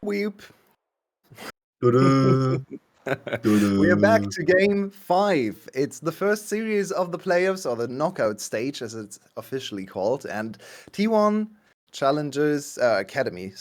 Weep. Doo-doo. We are back Doo-doo. to game 5. It's the first series of the playoffs, or the knockout stage as it's officially called, and T1 Challengers Academy,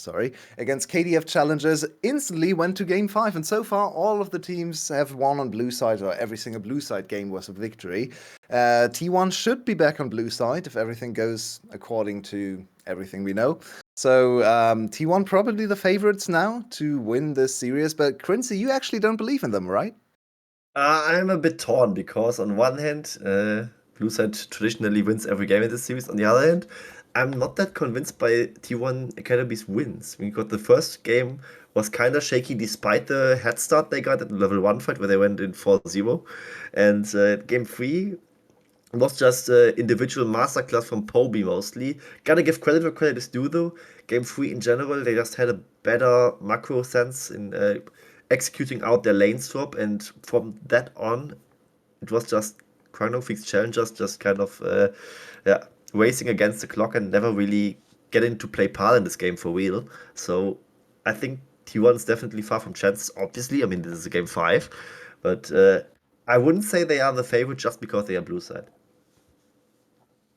against KDF Challengers instantly went to game 5, and so far all of the teams have won on blue side, or every single blue side game was a victory. T1 should be back on blue side if everything goes according to everything we know. So T1 probably the favorites now to win this series, but Quincy, you actually don't believe in them, right? I'm a bit torn because on one hand, blue side traditionally wins every game in this series. On the other hand, I'm not that convinced by T1 Academy's wins. Because the first game was kind of shaky despite the head start they got at the level 1 fight where they went in 4-0. And game 3 was just individual masterclass from Poby mostly. Gotta give credit where credit is due though. Game 3 in general, they just had a better macro sense in executing out their lane swap, and from that on, it was just Kwangdong Freecs challengers just kind of racing against the clock and never really getting to play part in this game for real. So I think T1 is definitely far from chances, obviously. I mean, this is a game 5, but I wouldn't say they are the favorite just because they are blue side.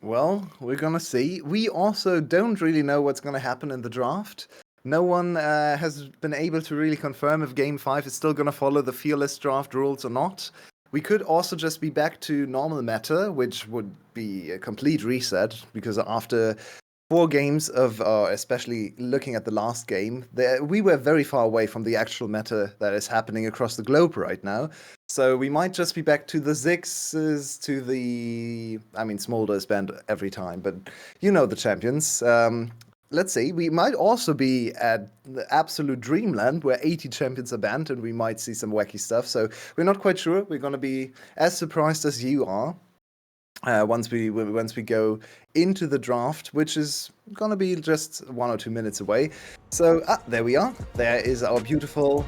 Well, we're gonna see. We also don't really know what's gonna happen in the draft. No one has been able to really confirm if Game 5 is still gonna follow the fearless draft rules or not. We could also just be back to normal meta, which would be a complete reset, because after 4 games of, especially looking at the last game, we were very far away from the actual meta that is happening across the globe right now. So we might just be back to the Zixes, to the... I mean, Smolder is banned every time, but you know the champions. Let's see, we might also be at the absolute dreamland where 80 champions are banned, and we might see some wacky stuff. So we're not quite sure. We're going to be as surprised as you are. Once we go into the draft, which is gonna be just 1 or 2 minutes away. So there we are. There is our beautiful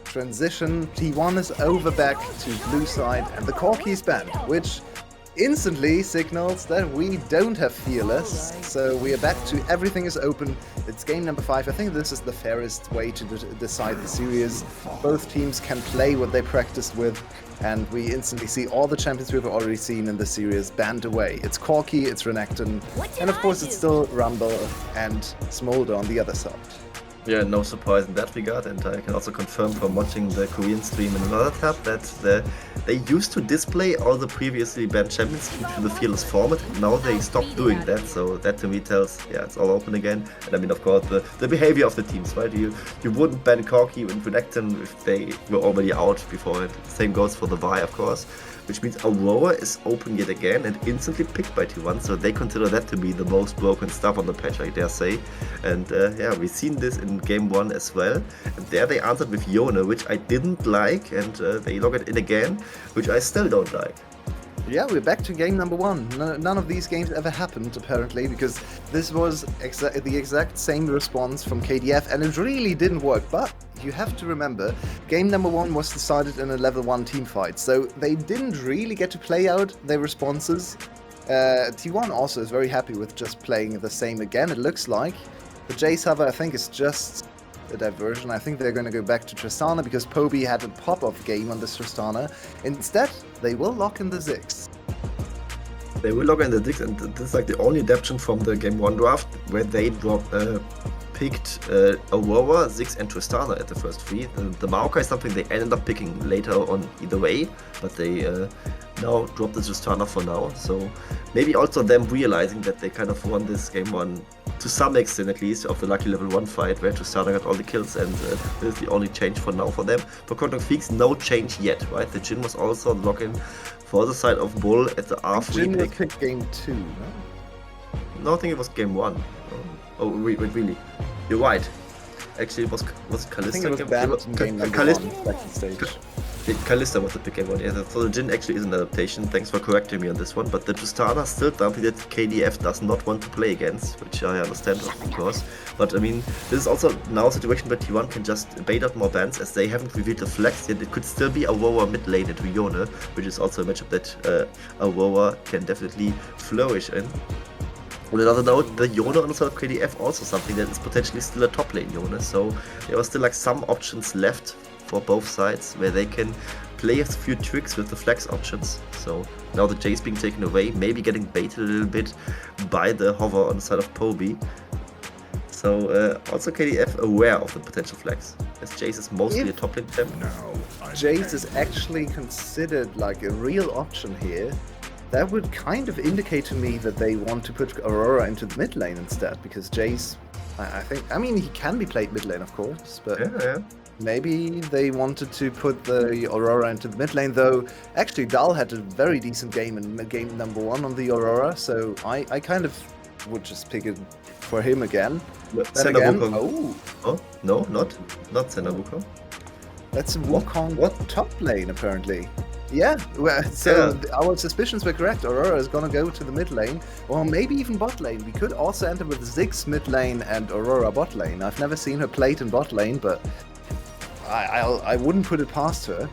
transition. T1 is over back to blue side, and the Corki is banned, which instantly signals that we don't have fearless. So we are back to everything is open. It's game number 5. I think this is the fairest way to decide the series. Both teams can play what they practiced with, and we instantly see all the champions we've already seen in the series banned away. It's Corki, it's Renekton, and of course it's still Rumble and Smolder on the other side. Yeah, no surprise in that regard, and I can also confirm from watching the Korean stream in another tab that they used to display all the previously banned champions due to the fearless format. Now they stopped doing that, so that to me tells, yeah, it's all open again. And I mean, of course, the behavior of the teams, right? You wouldn't ban Corki and Renekton if they were already out before it. Same goes for the Vi, of course. Which means Aurora is open yet again and instantly picked by T1, so they consider that to be the most broken stuff on the patch, I dare say. And yeah, we've seen this in game 1 as well. And there they answered with Yone, which I didn't like, and they log it in again, which I still don't like. Yeah, we're back to game number 1. None of these games ever happened, apparently, because this was the exact same response from KDF, and it really didn't work. But you have to remember, game number 1 was decided in a level 1 team fight, so they didn't really get to play out their responses. T1 also is very happy with just playing the same again, it looks like. The Jace Hover, I think, is just a diversion. I think they're going to go back to Tristana because Poby had a pop-off game on this Tristana. Instead, they will lock in the Ziggs. They will lock in the Ziggs, and this is like the only adaptation from the game 1 draft where they picked Aurora, Ziggs, and Tristana at the first 3. The Maokai is something they ended up picking later on either way, but they now dropped the Tristana for now. So maybe also them realizing that they kind of won this game 1 to some extent at least of the lucky level 1 fight where Tristana got all the kills, and this is the only change for now for them. For Kwangdong Freecs, no change yet, right? The Jhin was also lock-in for the side of Bull at the R3 Jhin pick. was picked game 2, no? No, I think it was game 1. Oh, wait, really? You're right. Actually, it was Kalista. I think it was banned in game number 1, second stage. Kalista was the game 1, yeah. So the Jhin actually is an adaptation. Thanks for correcting me on this one. But the Tristana is still something that KDF does not want to play against, which I understand, of course. But I mean, this is also now a situation where T1 can just bait out more bans as they haven't revealed the flex yet. It could still be Aurora mid lane into Yone, which is also a matchup that Aurora can definitely flourish in. On another note, the Yone on the side of KDF also something that is potentially still a top lane Yone, so there are still like some options left for both sides where they can play a few tricks with the flex options. So now the Jace being taken away, maybe getting baited a little bit by the hover on the side of Poby. So also KDF aware of the potential flex, as Jace is mostly a top lane champ. Jace is actually considered like a real option here. That would kind of indicate to me that they want to put Aurora into the mid lane instead, because Jace, I mean, he can be played mid lane, of course, but Yeah. maybe they wanted to put the Aurora into the mid lane, though actually Dahl had a very decent game in game number 1 on the Aurora, so I kind of would just pick it for him again. Then again, Oh, no, not Senna Wukong. That's Wukong top lane, apparently. Yeah, well, so our suspicions were correct. Aurora is gonna go to the mid lane, or maybe even bot lane. We could also enter with Ziggs mid lane and Aurora bot lane. I've never seen her played in bot lane, but I wouldn't put it past her.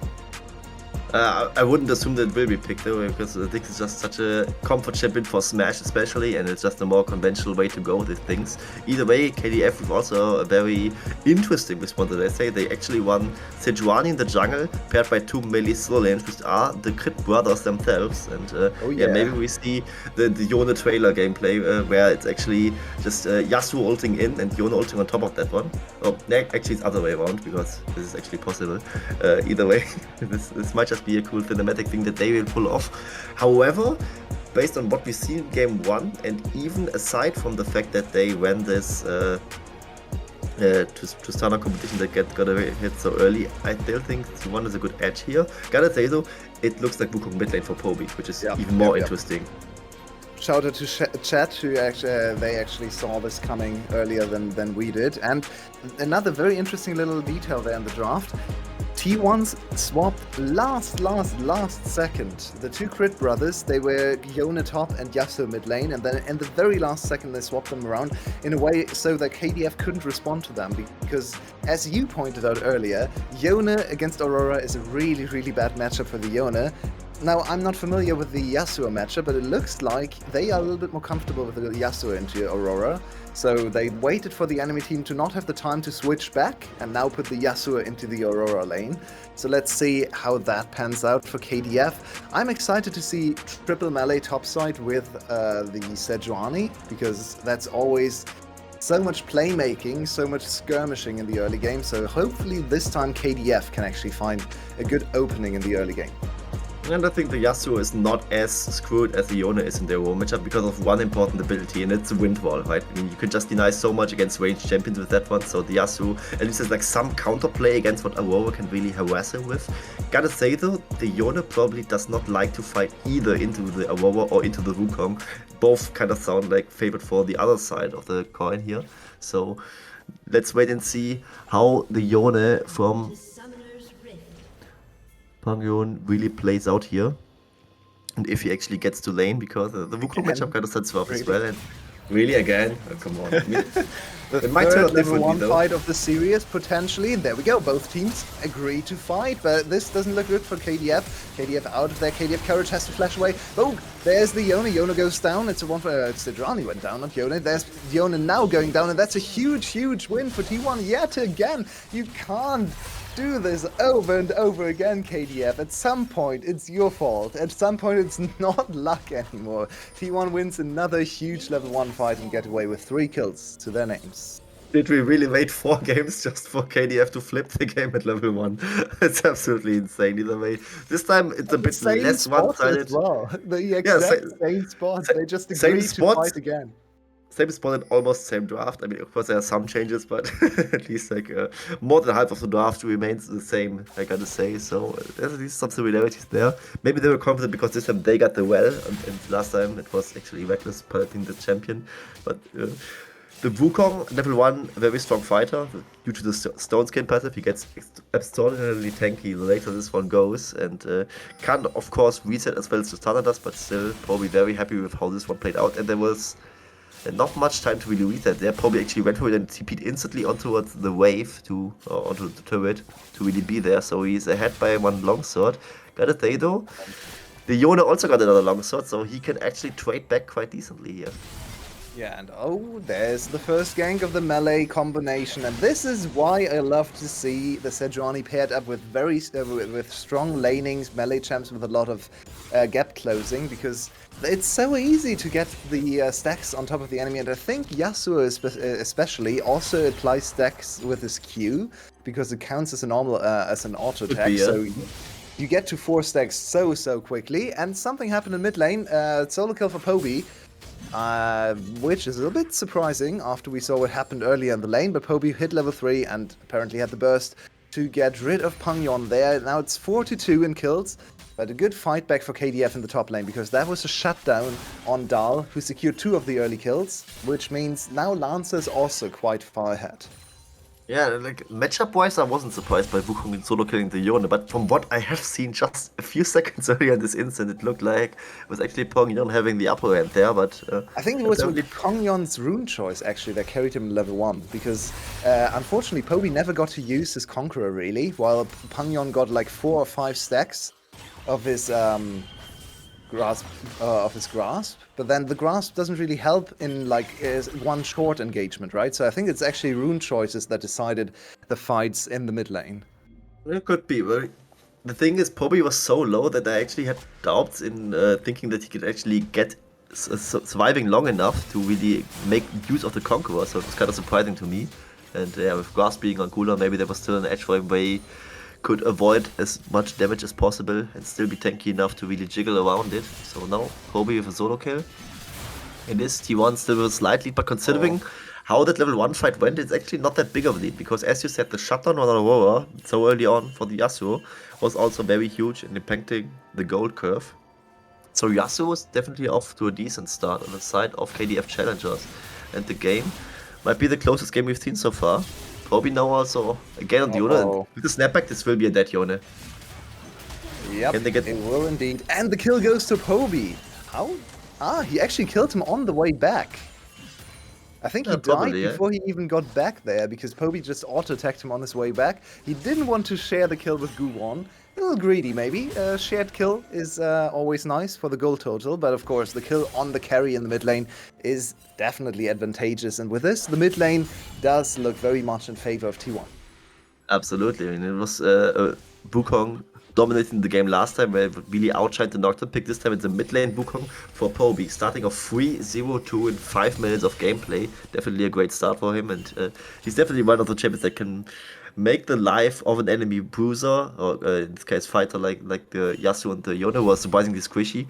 I wouldn't assume that it will be picked though, because Ziggs is just such a comfort champion for Smash especially, and it's just a more conventional way to go with things. Either way, KDF with also a very interesting response, as I say. They actually won Sejuani in the jungle, paired by 2 melee solo lanes, which are the Crit brothers themselves. And yeah, maybe we see the Yone trailer gameplay, where it's actually just Yasuo ulting in and Yone ulting on top of that one. Oh, actually it's other way around, because this is actually possible. Either way, this might just be a cool cinematic thing that they will pull off. However, based on what we see in game 1, and even aside from the fact that they ran this to start a competition that got hit so early, I still think T1 is a good edge here. Gotta say though, it looks like Wukong mid lane for Poby, which is even more interesting. Shout out to chat, who they actually saw this coming earlier than we did. And another very interesting little detail there in the draft. T1's swapped last second. The 2 Crit brothers, they were Yone top and Yasuo mid lane, and then in the very last second they swapped them around in a way so that KDF couldn't respond to them, because as you pointed out earlier, Yone against Aurora is a really bad matchup for the Yone. Now, I'm not familiar with the Yasuo matchup, but it looks like they are a little bit more comfortable with the Yasuo into Aurora. So they waited for the enemy team to not have the time to switch back, and now put the Yasuo into the Aurora lane. So let's see how that pans out for KDF. I'm excited to see triple melee topside with the Sejuani, because that's always so much playmaking, so much skirmishing in the early game. So hopefully this time KDF can actually find a good opening in the early game. And I think the Yasuo is not as screwed as the Yone is in their war matchup because of one important ability, and it's the Wind Wall, right? I mean, you can just deny so much against ranged champions with that one, so the Yasuo at least has like some counterplay against what Aurora can really harass him with. Gotta say though, the Yone probably does not like to fight either into the Aurora or into the Wukong. Both kind of sound like favored for the other side of the coin here. So let's wait and see how the Yone from Kwangdong really plays out here, and if he actually gets to lane, because the Wukong matchup kind of sets up as well. And really again, come on. I mean, the third level 1 fight of the series, potentially. There we go, both teams agree to fight, but this doesn't look good for KDF. KDF out of there, KDF courage has to flash away. Oh, there's the Yone. Yone goes down. It's a one for Sejuani went down, not Yone. There's Yone now going down, and that's a huge win for T1 yet again. You can't do this over and over again, KDF. At some point, it's your fault. At some point, it's not luck anymore. T1 wins another huge level 1 fight and get away with 3 kills to their names. Did we really wait 4 games just for KDF to flip the game at level 1? It's absolutely insane either way. This time, it's a bit less one-sided. Well. The exact same spot. They just agreed to fight again. Same spot and almost same draft. I mean, of course, there are some changes, but at least like more than half of the draft remains the same, I gotta say. So there's at least some similarities there. Maybe they were confident because this time they got the well, and last time it was actually Reckless piloting the champion. But the Wukong, level 1, very strong fighter. Due to the Stone Skin passive, he gets extraordinarily tanky the later this one goes, and can, of course, reset as well as the Stunner does, but still probably very happy with how this one played out. And there was not much time to really reset there. Probably actually went for it and TP'd instantly onto the wave, onto the turret, to really be there. So he's ahead by 1 longsword. Gotta say though, the Yone also got another longsword, so he can actually trade back quite decently here. Yeah, and oh, there's the first gank of the melee combination, and this is why I love to see the Sejuani paired up with with strong lanings, melee champs with a lot of gap closing, because it's so easy to get the stacks on top of the enemy, and I think Yasuo especially also applies stacks with his Q, because it counts as a normal as an auto Could attack, be, yeah. so you get to 4 stacks so quickly, and something happened in mid lane, solo kill for Poby. Which is a little bit surprising after we saw what happened earlier in the lane, but Poby hit level 3 and apparently had the burst to get rid of Pangyon there. Now it's 4-2 in kills, but a good fight back for KDF in the top lane, because that was a shutdown on Dahl, who secured 2 of the early kills, which means now Lancer is also quite far ahead. Yeah, like matchup-wise, I wasn't surprised by Wukong in solo killing the Yone, but from what I have seen just a few seconds earlier in this instant, it looked like it was actually Pong having the upper hand there, but I think it was with Pangyon's rune choice, actually, that carried him level 1, because unfortunately Poby never got to use his Conqueror, really, while Pangyon got like 4 or 5 stacks of his grasp, but then the grasp doesn't really help in like one short engagement, right? So I think it's actually rune choices that decided the fights in the mid lane. It could be, but the thing is, Poby was so low that I actually had doubts in thinking that he could actually get surviving long enough to really make use of the Conqueror, so it was kind of surprising to me. And yeah, with Grass being on cooler, maybe there was still an edge for him where he could avoid as much damage as possible and still be tanky enough to really jiggle around it. So now, Poby with a solo kill. It is T1 still with a slight lead, but considering how that level 1 fight went, it's actually not that big of a lead, because as you said, the shutdown on Aurora so early on for the Yasuo was also very huge in impacting the gold curve. So Yasuo was definitely off to a decent start on the side of KDF challengers, and the game might be the closest game we've seen so far. Poby now also again on the Yone, and with the snapback this will be a dead Yone. Yep, Can they get... it will indeed. And the kill goes to Poby. How? Ah, he actually killed him on the way back. I think he died probably, before he even got back there, because Poby just auto-attacked him on his way back. He didn't want to share the kill with Guwon. A little greedy, maybe. Shared kill is always nice for the goal total, but of course the kill on the carry in the mid lane is definitely advantageous. And with this, the mid lane does look very much in favor of T1. Absolutely. I mean, it was Wukong dominating the game last time, where it really outshined the Nocturne pick. This time it's a mid lane Wukong for Poby, starting off 3-0-2 in 5 minutes of gameplay. Definitely a great start for him, and he's definitely one of the champions that can make the life of an enemy bruiser, or in this case fighter like the Yasuo and the Yone, who are surprisingly squishy,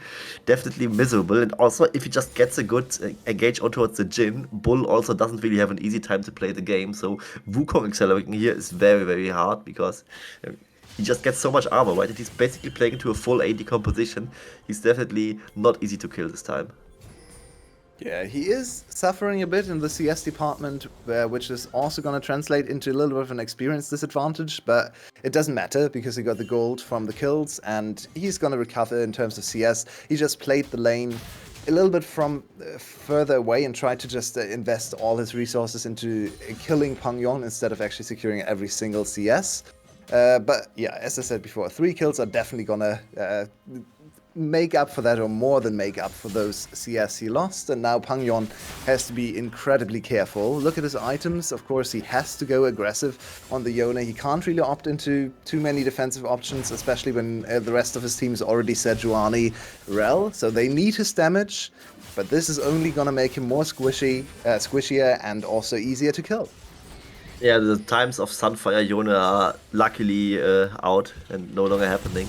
definitely miserable. And also, if he just gets a good engage on towards the Jhin, Bull also doesn't really have an easy time to play the game. So Wukong accelerating here is very hard, because he just gets so much armor, right? And he's basically playing into a full AD composition. He's definitely not easy to kill this time. Yeah, he is suffering a bit in the CS department, which is also going to translate into a little bit of an experience disadvantage, but it doesn't matter because he got the gold from the kills and he's going to recover in terms of CS. He just played the lane a little bit from further away and tried to just invest all his resources into killing Pangyon instead of actually securing every single CS. But yeah, as I said before, 3 kills are definitely gonna make up for that, or more than make up for those CS he lost. And now Pangyon has to be incredibly careful. Look at his items. Of course, he has to go aggressive on the Yone. He can't really opt into too many defensive options, especially when the rest of his team is already Sejuani Rel. So they need his damage, but this is only gonna make him more squishier and also easier to kill. Yeah, the times of Sunfire Yone are luckily out and no longer happening,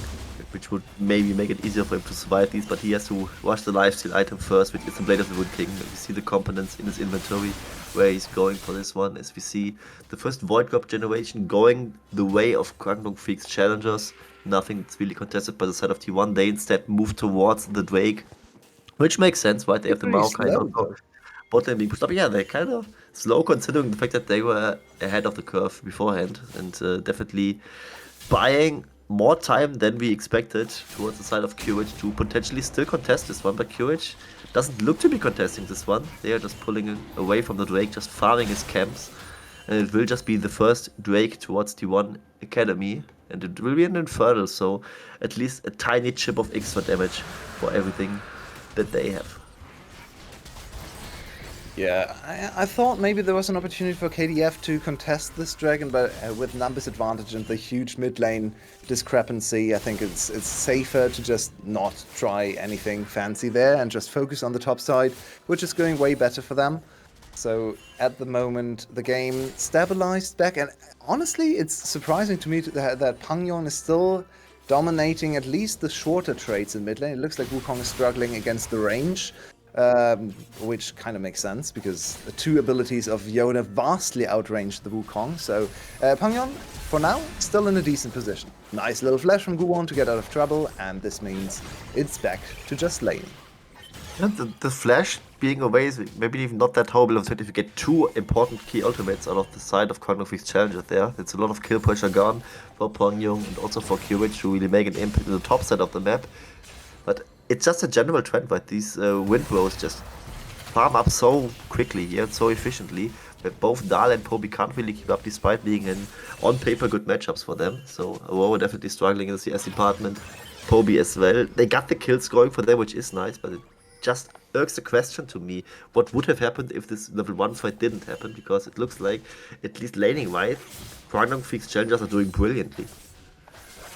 which would maybe make it easier for him to survive these, but he has to rush the lifesteal item first, which is the Blade of the Wood King. We see the components in his inventory where he's going for this one, as we see the first Void Drop generation going the way of Kwangdong Freecs challengers. Nothing that's really contested by the side of T1. They instead move towards the Drake, which makes sense, right? They have the Maokai on bot lane being pushed up. Yeah, they're kind of slow considering the fact that they were ahead of the curve beforehand, and definitely buying more time than we expected towards the side of Courage to potentially still contest this one, but Courage doesn't look to be contesting this one. They are just pulling away from the Drake, just farming his camps, and it will just be the first Drake towards T1 Academy, and it will be an Infernal, so at least a tiny chip of extra damage for everything that they have. Yeah, I thought maybe there was an opportunity for KDF to contest this dragon, but with numbers advantage and the huge mid lane discrepancy, I think it's safer to just not try anything fancy there and just focus on the top side, which is going way better for them. So at the moment, the game stabilized back, and honestly, it's surprising to me that Kwangdong is still dominating at least the shorter trades in mid lane. It looks like Wukong is struggling against the range, which kind of makes sense because the two abilities of Yoda vastly outrange the Wukong. So Kwangdong, for now, still in a decent position. Nice little flash from Guwon to get out of trouble, and this means it's back to just lane. Yeah, the flash being away is maybe even not that horrible of if you get two important key ultimates out of the side of Kwangdong Freecs challenges there. It's a lot of kill pressure gone for Pyongyang and also for QH to really make an impact in the top side of the map. But it's just a general trend, right? These wind rows just farm up so quickly here, so efficiently, that both Dahl and Poby can't really keep up despite being in, on paper, good matchups for them. So Aurora definitely struggling in the CS department. Poby as well. They got the kills going for them, which is nice, but it just irks the question to me, what would have happened if this level 1 fight didn't happen? Because it looks like, at least laning-wise, Kwangdong Freecs challengers are doing brilliantly.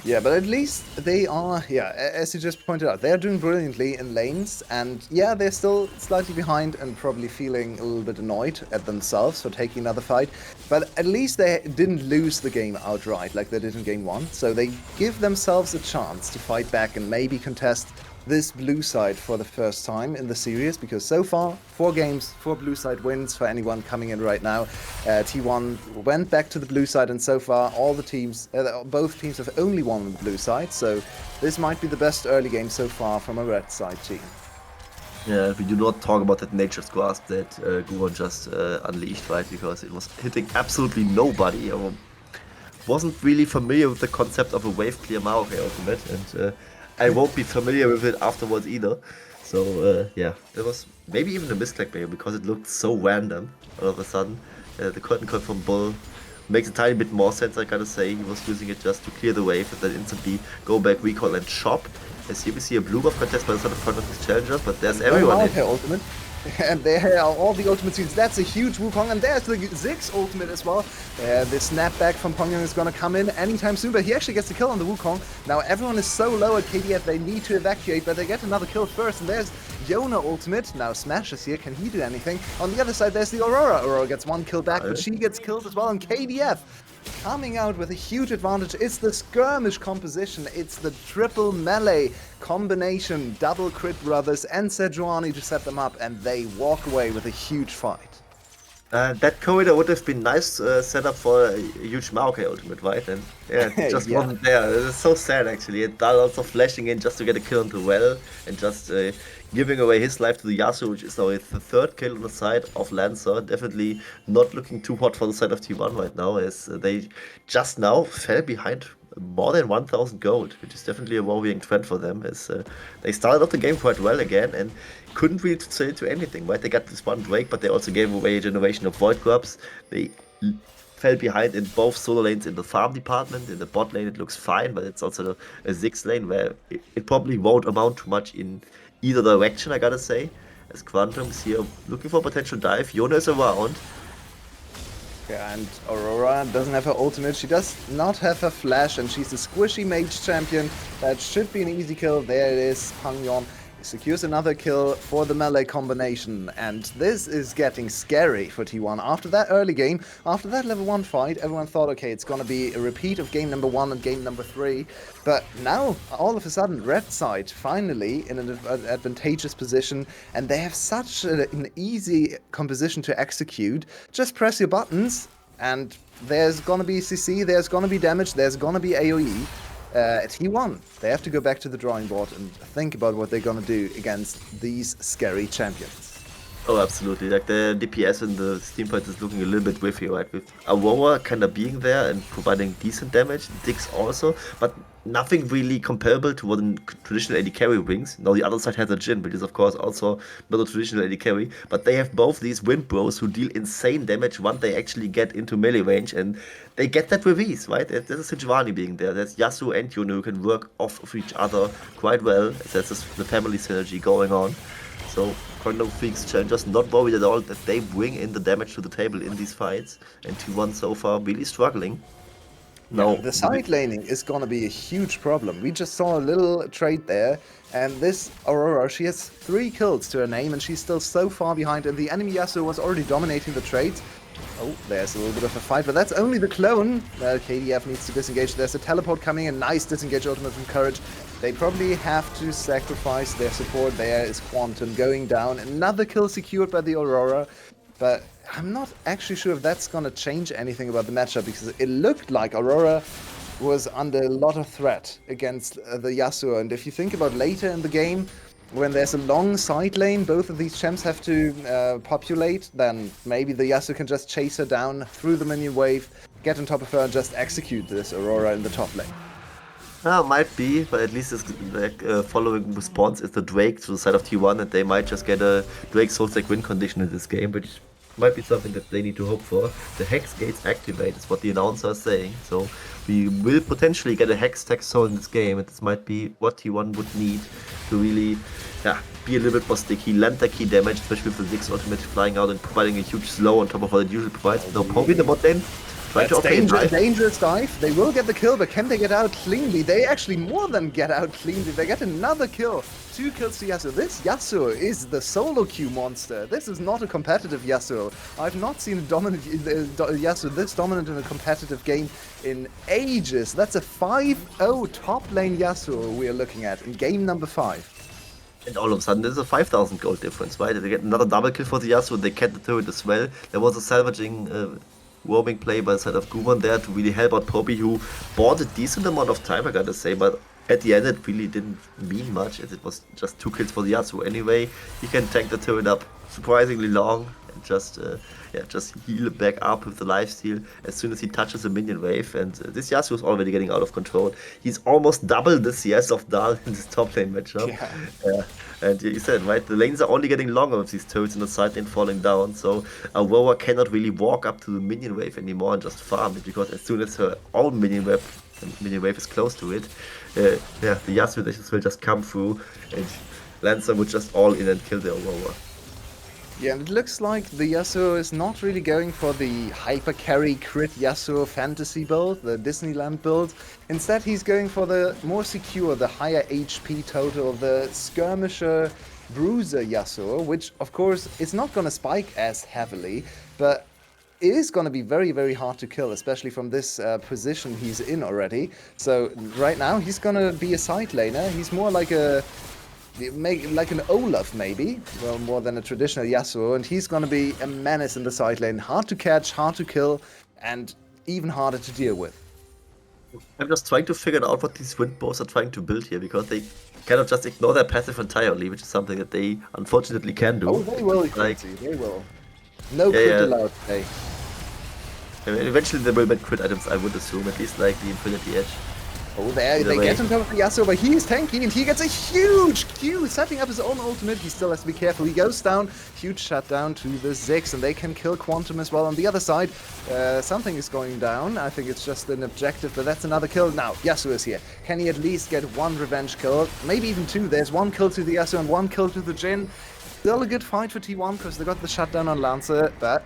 Yeah, but at least they are, yeah, as you just pointed out, they're doing brilliantly in lanes, and yeah, they're still slightly behind and probably feeling a little bit annoyed at themselves for taking another fight, but at least they didn't lose the game outright like they did in game 1, so they give themselves a chance to fight back and maybe contest this blue side for the first time in the series, because so far, 4 games, 4 blue side wins for anyone coming in right now. T1 went back to the blue side, and so far all the teams, both teams have only won on the blue side, so this might be the best early game so far from a red side team. Yeah, we do not talk about that nature's grasp that Guwon just unleashed, right? Because it was hitting absolutely nobody. I wasn't really familiar with the concept of a wave clear Maokai ultimate, and I won't be familiar with it afterwards either. So yeah, it was maybe even a misclick maybe because it looked so random all of a sudden. The curtain cut from Bull makes a tiny bit more sense, I gotta say. He was using it just to clear the wave and then instantly go back, recall and chop. As here we see a blue buff contest by the side of front of his challengers, but there's everyone in. Ultimate. And there are all the ultimate scenes. That's a huge Wukong, and there's the Ziggs ultimate as well. The snapback from Pyongyang is going to come in anytime soon, but he actually gets the kill on the Wukong. Now everyone is so low at KDF, they need to evacuate, but they get another kill first, and there's Yona ultimate. Now Smash is here, can he do anything? On the other side, there's the Aurora. Aurora gets 1 kill back, but she gets killed as well, and KDF coming out with a huge advantage. It's the skirmish composition. It's the triple melee combination, double crit brothers and Sejuani to set them up, and they walk away with a huge fight. That corridor would have been nice setup for a huge Maokai ultimate, right? And yeah, it just Yeah. wasn't there. It's so sad actually. And Dahl also flashing in just to get a kill on the well and just giving away his life to the Yasuo, which is now the 3rd kill on the side of Lancer. Definitely not looking too hot for the side of T1 right now, as they just now fell behind more than 1000 gold, which is definitely a worrying trend for them, as they started off the game quite well again and couldn't really say to anything, right? They got this one break, but they also gave away a generation of Void Grubs. They fell behind in both solo lanes in the farm department. In the bot lane it looks fine, but it's also a Ziggs lane where it probably won't amount to much in either direction, I gotta say. As Kwangdong is here looking for potential dive, Yona is around. Yeah, and Aurora doesn't have her ultimate. She does not have her flash, and she's a squishy mage champion. That should be an easy kill. There it is. Kwangdong secures another kill for the melee combination, and this is getting scary for T1. After that early game, after that level 1 fight, everyone thought, okay, it's gonna be a repeat of game number 1 and game number 3, but now, all of a sudden, red side finally in an advantageous position, and they have such an easy composition to execute. Just press your buttons, and there's gonna be CC, there's gonna be damage, there's gonna be AoE. T1, they have to go back to the drawing board and think about what they're gonna do against these scary champions. Oh, absolutely. Like the DPS in the Steam fight is looking a little bit whiffy, right? With Aurora kind of being there and providing decent damage, Dix also, but nothing really comparable to what a traditional AD carry brings. Now the other side has a Jhin, which is of course also not a traditional AD carry, but they have both these wind bros who deal insane damage once they actually get into melee range, and they get that with ease, right? There's a Sejuani being there, there's Yasuo and Yone who can work off of each other quite well. There's the family synergy going on. So Kwangdong Freecs challengers not worried at all that they bring in the damage to the table in these fights, and T1 so far really struggling. Yeah, Now, the side laning is going to be a huge problem. We just saw a little trade there, and this Aurora, she has 3 kills to her name, and she's still so far behind, and the enemy Yasuo was already dominating the trades. Oh, there's a little bit of a fight, but that's only the clone. KDF needs to disengage. There's a teleport coming in. Nice disengage ultimate from Courage. They probably have to sacrifice their support. There is Quantum going down. Another kill secured by the Aurora. But I'm not actually sure if that's going to change anything about the matchup, because it looked like Aurora was under a lot of threat against the Yasuo. And if you think about later in the game, when there's a long side lane, both of these champs have to populate, then maybe the Yasuo can just chase her down through the minion wave, get on top of her, and just execute this Aurora in the top lane. Might be, but at least this following response is the Drake to the side of T1, and they might just get a Drake Soulstack win condition in this game, which might be something that they need to hope for. The Hex gates activate is what the announcer is saying, so we will potentially get a Hex tech soul in this game, and this might be what T1 would need to really be a little bit more sticky, land their key damage, especially with the Ziggs ultimate flying out and providing a huge slow on top of what it usually provides. Now Poby in the bot lane, trying to dangerous dive. They will get the kill, but can they get out cleanly? They actually more than get out cleanly. They get another kill. 2 kills to Yasuo. This Yasuo is the solo queue monster. This is not a competitive Yasuo. I've not seen a dominant Yasuo this dominant in a competitive game in ages. That's a 5-0 top lane Yasuo we are looking at in game number 5. And all of a sudden, there's a 5,000 gold difference, right? They get another double kill for the Yasuo, they get the turret as well. There was a salvaging roaming play by the side of Guman there to really help out Poby, who bought a decent amount of time, I gotta say, but at the end it really didn't mean much, as it was just 2 kills for the Yasuo anyway. He can tank the turret up surprisingly long and just heal back up with the lifesteal as soon as he touches a minion wave. And this Yasuo is already getting out of control. He's almost double the CS of Dahl in this top lane matchup. And you said, right, the lanes are only getting longer with these turrets in the side lane falling down, so Aurora cannot really walk up to the minion wave anymore and just farm it, because as soon as her own minion wave is close to it, the Yasuo will just come through, and Lancer would just all in and kill the Aurora. Yeah, and it looks like the Yasuo is not really going for the hyper carry crit Yasuo fantasy build, the Disneyland build. Instead, he's going for the more secure, the higher HP total, the skirmisher bruiser Yasuo, which of course is not going to spike as heavily, but it is going to be very, very hard to kill, especially from this position he's in already. So right now, he's going to be a side laner. He's more like like an Olaf maybe, well, more than a traditional Yasuo, and he's gonna be a menace in the side lane. Hard to catch, hard to kill, and even harder to deal with. I'm just trying to figure out what these wind bows are trying to build here, because they cannot just ignore their passive entirely, which is something that they unfortunately can do. Oh, they will, they will. No crit allowed today. Eventually they will make crit items, I would assume, at least like the Infinity Edge. Oh, they get on top of the Yasuo, but he is tanky, and he gets a huge Q, setting up his own ultimate. He still has to be careful. He goes down, huge shutdown to the Ziggs, and they can kill Quantum as well. On the other side, something is going down. I think it's just an objective, but that's another kill. Now, Yasuo is here. Can he at least get 1 revenge kill? Maybe even 2. There's 1 kill to the Yasuo and 1 kill to the Jhin. Still a good fight for T1, because they got the shutdown on Lancer, but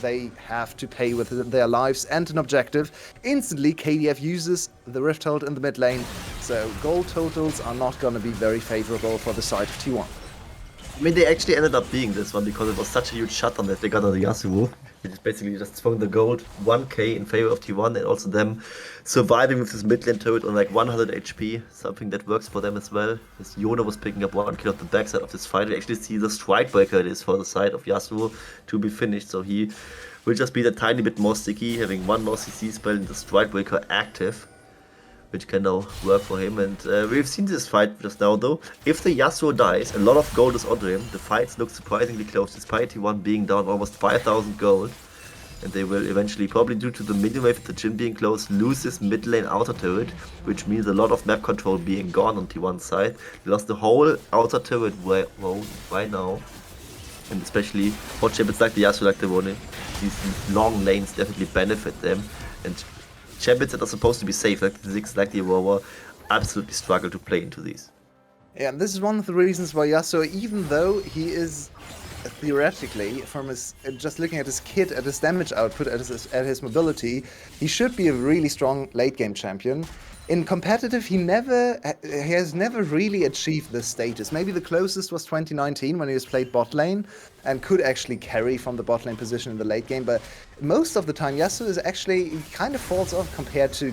they have to pay with their lives and an objective. Instantly, KDF uses the Rift Hold in the mid lane, so gold totals are not going to be very favorable for the side of T1. I mean, they actually ended up being this one because it was such a huge shutdown that they got on the Yasuo. It is basically just swung the gold 1k in favor of T1, and also them surviving with this mid lane turret on like 100 HP, something that works for them as well. As Yona was picking up 1 kill at the backside of this fight, we actually see the strike breaker it is for the side of Yasuo to be finished, so he will just be a tiny bit more sticky, having 1 more CC spell and the strike breaker active, which can now work for him. And we've seen this fight just now though. If the Yasuo dies, a lot of gold is onto him. The fights look surprisingly close, despite T1 being down almost 5,000 gold. And they will eventually, probably due to the mid wave of the Jhin being close, lose this mid lane outer turret, which means a lot of map control being gone on T1's side. They lost the whole outer turret right now. And especially for champions like the Yasuo, like the Rune, these long lanes definitely benefit them. And champions that are supposed to be safe, like the Ziggs, like the Aurora, absolutely struggle to play into these. Yeah, and this is one of the reasons why Yasuo, even though he is theoretically, from his just looking at his kit, at his damage output, at his mobility, he should be a really strong late game champion. In competitive, he has never really achieved this status. Maybe the closest was 2019 when he was played bot lane and could actually carry from the bot lane position in the late game. But most of the time, Yasuo is actually he kind of falls off compared to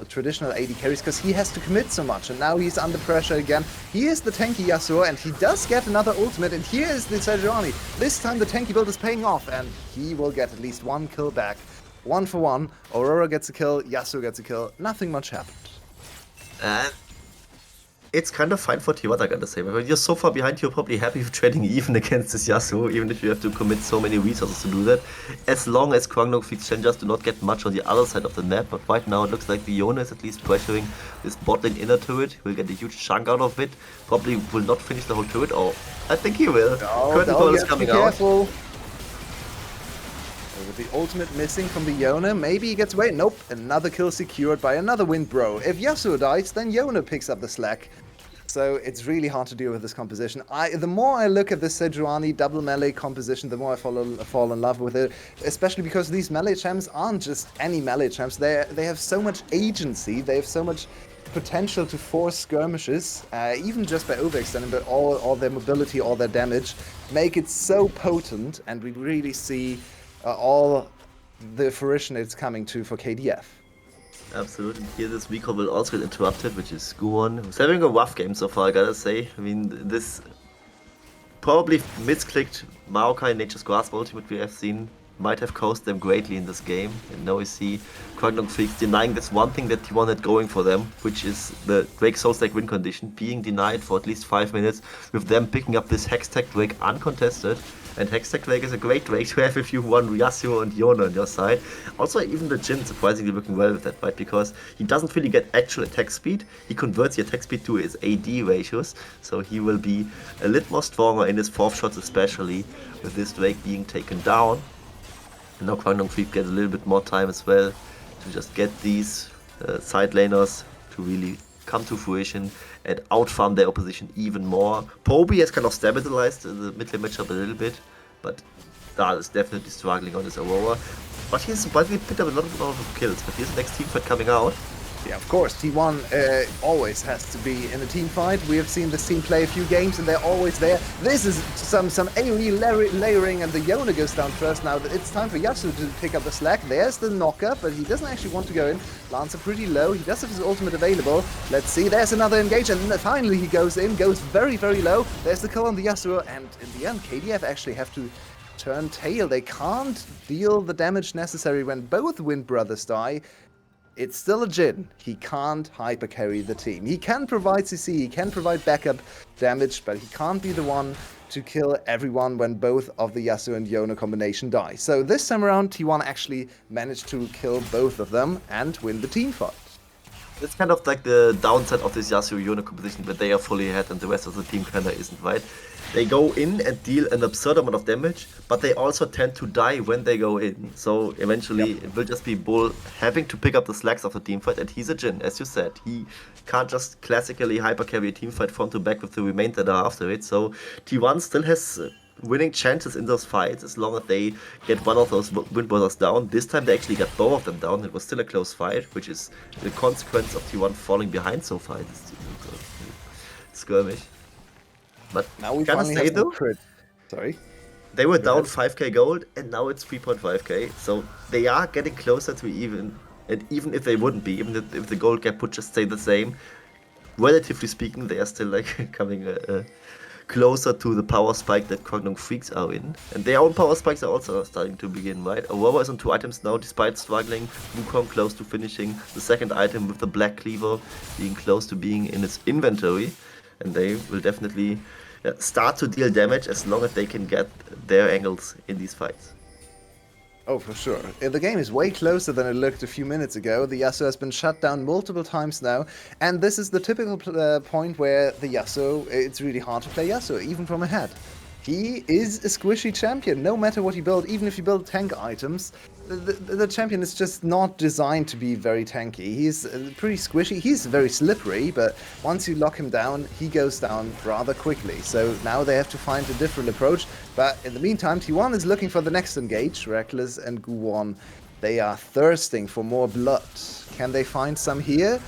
traditional AD carries because he has to commit so much, and now he's under pressure again. He is the tanky Yasuo, and he does get another ultimate. And here is the Sejuani. This time, the tanky build is paying off, and he will get at least one kill back. 1 for 1. Aurora gets a kill, Yasuo gets a kill. Nothing much happened. And it's kind of fine for T1, I gotta say. When you're so far behind, you're probably happy with trading even against this Yasuo, even if you have to commit so many resources to do that. As long as Kwangdong Freecs just do not get much on the other side of the map, but right now it looks like the Yona is at least pressuring this bot lane inner turret. He will get a huge chunk out of it. Probably will not finish the whole turret, or I think he will. Curtain call is coming out. Careful. With the ultimate missing from the Yona, maybe he gets away. Nope, another kill secured by another Windbro. If Yasuo dies, then Yona picks up the slack. So it's really hard to deal with this composition. The more I look at this Sejuani double melee composition, the more I fall in love with it. Especially because these melee champs aren't just any melee champs. They have so much agency. They have so much potential to force skirmishes, even just by overextending, but all their mobility, all their damage, make it so potent, and we really see all the fruition it's coming to for KDF. Absolutely. Here this recall will also get interrupted, which is Skuon, who's having a rough game so far, I gotta say. I mean, this probably misclicked Maokai Nature's Grasp ultimate we have seen might have cost them greatly in this game. And now we see Kwangdong Freecs denying this one thing that T1 had going for them, which is the Drake Soul Stack win condition, being denied for at least 5 minutes, with them picking up this Hextech Drake uncontested. And Hextech Drake is a great Drake to have if you want Yasuo and Yona on your side. Also, even the Jhin surprisingly working well with that fight, because he doesn't really get actual attack speed. He converts the attack speed to his AD ratios, so he will be a little more stronger in his 4th shots, especially with this Drake being taken down. And now Kwangdong Freecs gets a little bit more time as well to just get these side laners to really come to fruition and outfarm their opposition even more. Poby has kind of stabilized the mid lane matchup a little bit, but Dahl is definitely struggling on his Aurora. But he has surprisingly picked up a lot of kills. But here's the next team fight coming out. Yeah, of course, T1 always has to be in a team fight. We have seen this team play a few games and they're always there. This is some AoE layering, and the Yona goes down first now. It's time for Yasuo to pick up the slack. There's the knocker, but he doesn't actually want to go in. Lancer pretty low. He does have his ultimate available. Let's see, there's another engage, and finally he goes in, goes very, very low. There's the kill on the Yasuo, and in the end, KDF actually have to turn tail. They can't deal the damage necessary when both Wind Brothers die. It's still a Jhin. He can't hyper carry the team. He can provide CC, he can provide backup damage, but he can't be the one to kill everyone when both of the Yasuo and Yona combination die. So this time around, T1 actually managed to kill both of them and win the team fight. It's kind of like the downside of this Yasuo-Yona composition, but they are fully ahead and the rest of the team kinda isn't, right? They go in and deal an absurd amount of damage, but they also tend to die when they go in. So eventually it will just be Bull having to pick up the slacks of the teamfight, and he's a Jhin, as you said. He can't just classically hyper carry a teamfight front to back with the remainder that are after it. So T1 still has winning chances in those fights as long as they get one of those Wind Brothers down. This time they actually got both of them down. It was still a close fight, which is the consequence of T1 falling behind so far. This skirmish. But now we finally have some crit. Sorry? They were down 5k gold, and now it's 3.5k. So they are getting closer to even. And even if they wouldn't be, even if the gold gap would just stay the same, relatively speaking, they are still like coming closer to the power spike that Kwangdong Freecs are in. And their own power spikes are also starting to begin, right? Aurora is on 2 items now, despite struggling. Wukong close to finishing the 2nd item with the Black Cleaver, being close to being in its inventory. And they will definitely start to deal damage as long as they can get their angles in these fights. Oh, for sure. The game is way closer than it looked a few minutes ago. The Yasuo has been shut down multiple times now, and this is the typical point where the Yasuo, it's really hard to play Yasuo, even from ahead. He is a squishy champion, no matter what you build. Even if you build tank items, the champion is just not designed to be very tanky. He's pretty squishy. He's very slippery, but once you lock him down, he goes down rather quickly. So now they have to find a different approach. But in the meantime, T1 is looking for the next engage. Reckless and Guwon, they are thirsting for more blood. Can they find some here?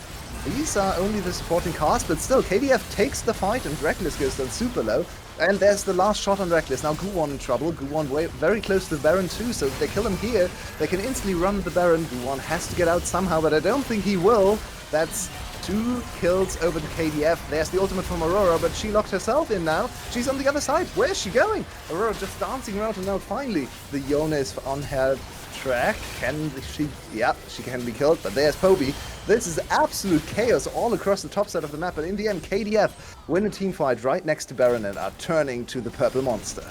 These are only the supporting cast, but still, KDF takes the fight and Reckless goes down super low. And there's the last shot on Reckless. Now Guwon in trouble. Guwon very close to the Baron too, so if they kill him here, they can instantly run the Baron. Guwon has to get out somehow, but I don't think he will. That's 2 kills over the KDF. There's the ultimate from Aurora, but she locked herself in now. She's on the other side. Where's she going? Aurora just dancing around, and now finally the Yona is on her track. Can she? Yeah, she can be killed, but there's Poby. This is absolute chaos all across the top side of the map, but in the end, KDF win a team fight right next to Baron and are turning to the purple monster.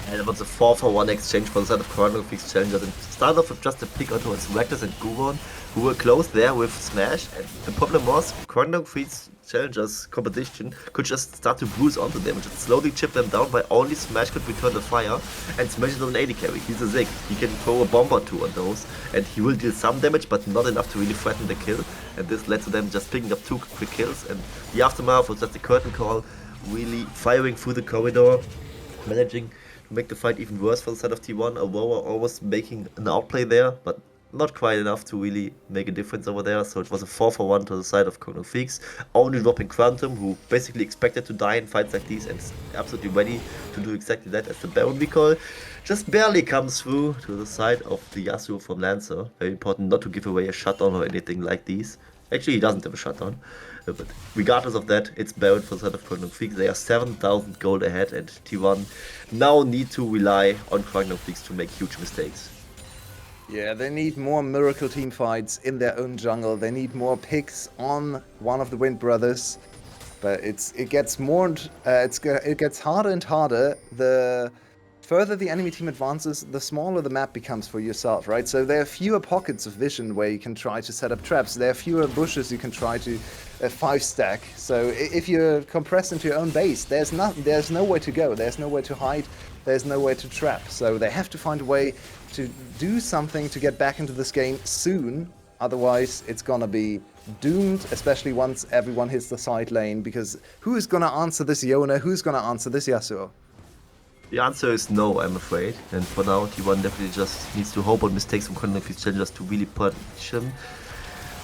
And it was a 4-for-1 exchange for the side of Kwangdong Freecs Challengers, and start off with just a pick out towards Reckless and Guwon, who were close there with Smash, and the problem was Kwangdong Freecs Challengers competition could just start to bruise onto them and just slowly chip them down by only Smash could return the fire, and Smash is an AD carry. He's a Zig. He can throw a bomb or 2 on those, and he will deal some damage, but not enough to really threaten the kill, and this led to them just picking up 2 quick kills, and the aftermath was just a curtain call, really firing through the corridor, managing to make the fight even worse for the side of T1. Aurora almost making an outplay there, but not quite enough to really make a difference over there. So it was a 4-for-1 to the side of Kwangdong Freecs, only dropping Quantum, who basically expected to die in fights like these and is absolutely ready to do exactly that, as the Baron recall just barely comes through to the side of the Yasuo from Lancer. Very important not to give away a shutdown or anything like these. Actually, he doesn't have a shutdown. But regardless of that, it's Baron for the side of Kwangdong Freecs. They are 7,000 gold ahead, and T1 now need to rely on Kwangdong Freecs to make huge mistakes. Yeah, they need more miracle team fights in their own jungle. They need more picks on one of the Wind Brothers. But it gets harder and harder. The further the enemy team advances, the smaller the map becomes for yourself, right? So there are fewer pockets of vision where you can try to set up traps. There are fewer bushes you can try to 5-stack. So if you're compressed into your own base, there's nowhere to go. There's nowhere to hide. There's nowhere to trap. So they have to find a way to do something to get back into this game soon. Otherwise, it's gonna be doomed, especially once everyone hits the side lane, because who is gonna answer this Yona? Who's gonna answer this Yasuo? The answer is no, I'm afraid. And for now, T1 definitely just needs to hope on mistakes from Kwangdong Freecs Challengers to really punish him.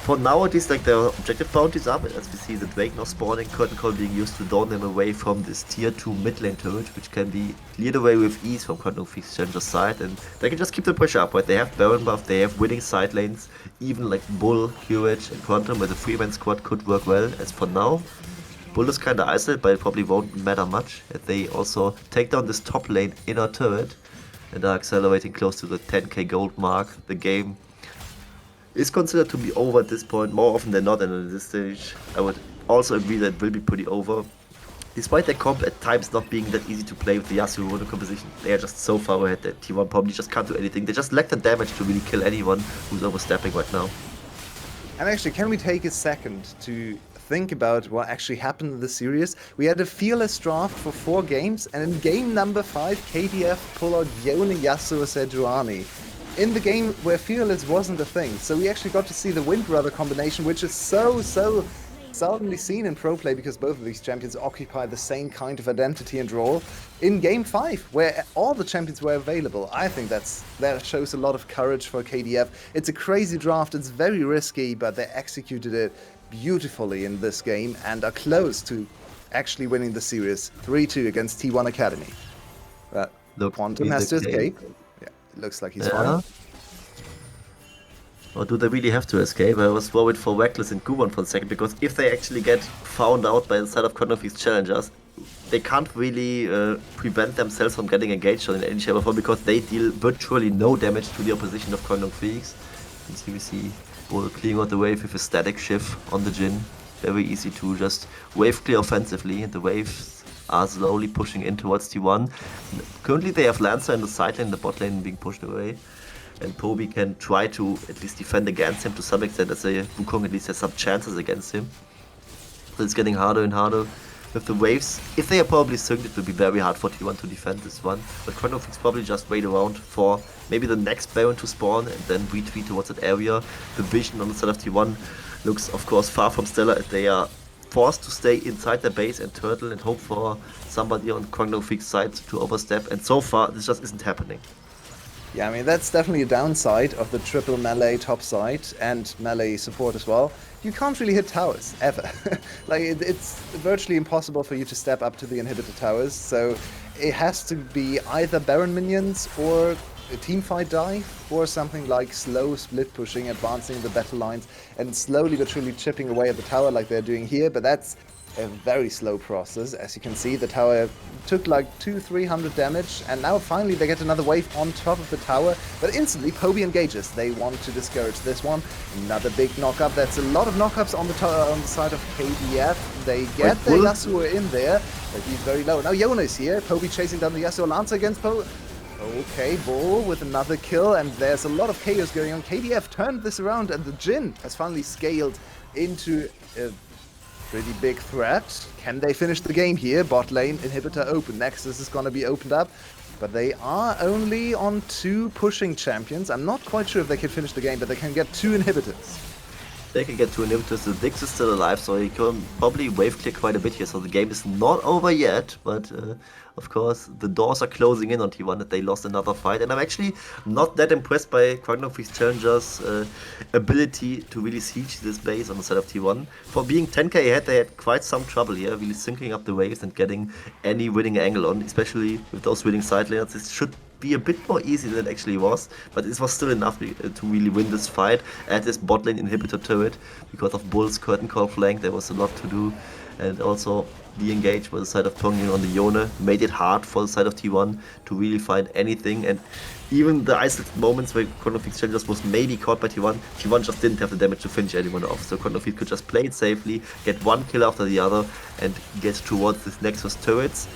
For now, at least, like, their objective bounties up, as we see the Drake now spawning, Curtain Call being used to dawn them away from this tier 2 mid lane turret, which can be cleared away with ease from Kwangdong Freecs Challenger's side, and they can just keep the pressure up, right? They have Baron buff, they have winning side lanes, even like Bull, Courage, and Quantum with a 3-man squad could work well. As for now, Bull is kinda isolated, but it probably won't matter much, as they also take down this top lane inner turret, and are accelerating close to the 10k gold mark. The game is considered to be over at this point more often than not, and at this stage I would also agree that it will be pretty over. Despite their comp at times not being that easy to play with the Yasuo in the composition, they are just so far ahead that T1 probably just can't do anything. They just lack the damage to really kill anyone who's overstepping right now. And actually, can we take a second to think about what actually happened in the series? We had a fearless draft for 4 games, and in game number 5, KDF pull out Yona, Yasuo, Sejuani. In the game where fearless wasn't a thing, so we actually got to see the Wind Brother combination, which is so seldomly seen in pro play, because both of these champions occupy the same kind of identity and role. In game 5, where all the champions were available, I think that shows a lot of courage for KDF. It's a crazy draft, it's very risky, but they executed it beautifully in this game and are close to actually winning the series 3-2 against T1 Academy. But Quantum has to escape. Yeah, it looks like he's fine. Or do they really have to escape? I was worried for Reckless and Guwon for a second, because if they actually get found out by the side of Kwangdong Freecs Challengers, they can't really prevent themselves from getting engaged in any shape or form, because they deal virtually no damage to the opposition of Kwangdong Freecs. And here we see Bull clearing out the wave with a static shift on the Jhin. Very easy to just wave clear offensively, and the waves are slowly pushing in towards T1. Currently they have Lancer in the side lane, the bot lane being pushed away. And Poby can try to at least defend against him to some extent, as Wukong at least has some chances against him. So it's getting harder and harder with the waves. If they are probably synced, it will be very hard for T1 to defend this one. But Kwangdong probably just wait around for maybe the next Baron to spawn and then retreat towards that area. The vision on the side of T1 looks, of course, far from stellar as they are forced to stay inside their base and turtle and hope for somebody on Kwangdong Freecs' side to overstep. And so far, this just isn't happening. Yeah, I mean, that's definitely a downside of the triple melee top side and melee support as well. You can't really hit towers, ever. Like, it's virtually impossible for you to step up to the inhibitor towers, so it has to be either Baron minions or a teamfight dive or something like slow split pushing, advancing the battle lines, and slowly but surely chipping away at the tower like they're doing here, but that's a very slow process. As you can see, the tower took like 200-300 damage, and now finally they get another wave on top of the tower, but instantly Poby engages. They want to discourage this one. Another big knock-up. That's a lot of knock-ups on the side of KDF. They get the Yasuo in there, but he's very low. Now Yona is here. Poby chasing down the Yasuo. Lancer against Poby. Okay, Bull with another kill, and there's a lot of chaos going on. KDF turned this around, and the Jhin has finally scaled into a pretty big threat. Can they finish the game here? Bot lane, inhibitor open. Nexus is going to be opened up, but they are only on 2 pushing champions. I'm not quite sure if they can finish the game, but they can get 2 inhibitors. They can get 2 inhibitors. The Dix is still alive, so he can probably wave clear quite a bit here. So the game is not over yet, but of course the doors are closing in on T1 that they lost another fight. And I'm actually not that impressed by Kwangdong Freecs Challengers' ability to really siege this base on the side of T1. For being 10k ahead, they had quite some trouble here, really syncing up the waves and getting any winning angle on, especially with those winning side laners. This should be a bit more easy than it actually was, but it was still enough to really win this fight at this bot lane inhibitor turret. Because of Bull's curtain call flank, there was a lot to do, and also the engage by the side of Tongyun on the Yone made it hard for the side of T1 to really find anything. And even the isolated moments where Kwangdong Freecs Challengers was maybe caught by T1, T1 just didn't have the damage to finish anyone off. So Kwangdong Freecs could just play it safely, get one kill after the other, and get towards this Nexus turrets.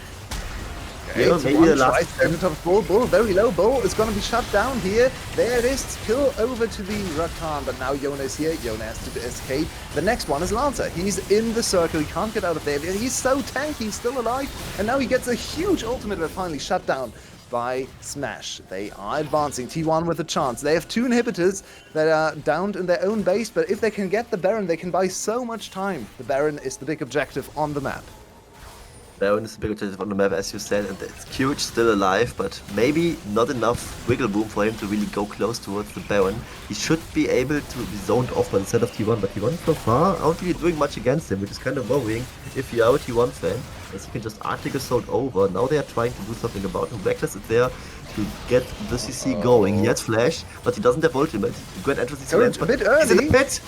Okay, yeah, maybe the last of Bull. Bull very low. Bull is going to be shut down here. There it is. Kill over to the Rakan, but now Yona is here. Yona has to escape. The next one is Lancer. He's in the circle. He can't get out of there. He's so tanky. He's still alive. And now he gets a huge ultimate, but finally shut down by Smash. They are advancing. T1 with a chance. They have 2 inhibitors that are downed in their own base, but if they can get the Baron, they can buy so much time. The Baron is the big objective on the map. Baron is the big objective on the map, as you said, and it's Curage still alive, but maybe not enough wiggle room for him to really go close towards the Baron. He should be able to be zoned off by the side of T1, but T1 so far aren't really doing much against him, which is kind of worrying if you are a T1 fan, as he can just Arctic Assault over. Now they are trying to do something about him. Reckless is there to get the CC going. He has Flash, but he doesn't have ultimate. Grand entrance is a bit early. He's in the pit!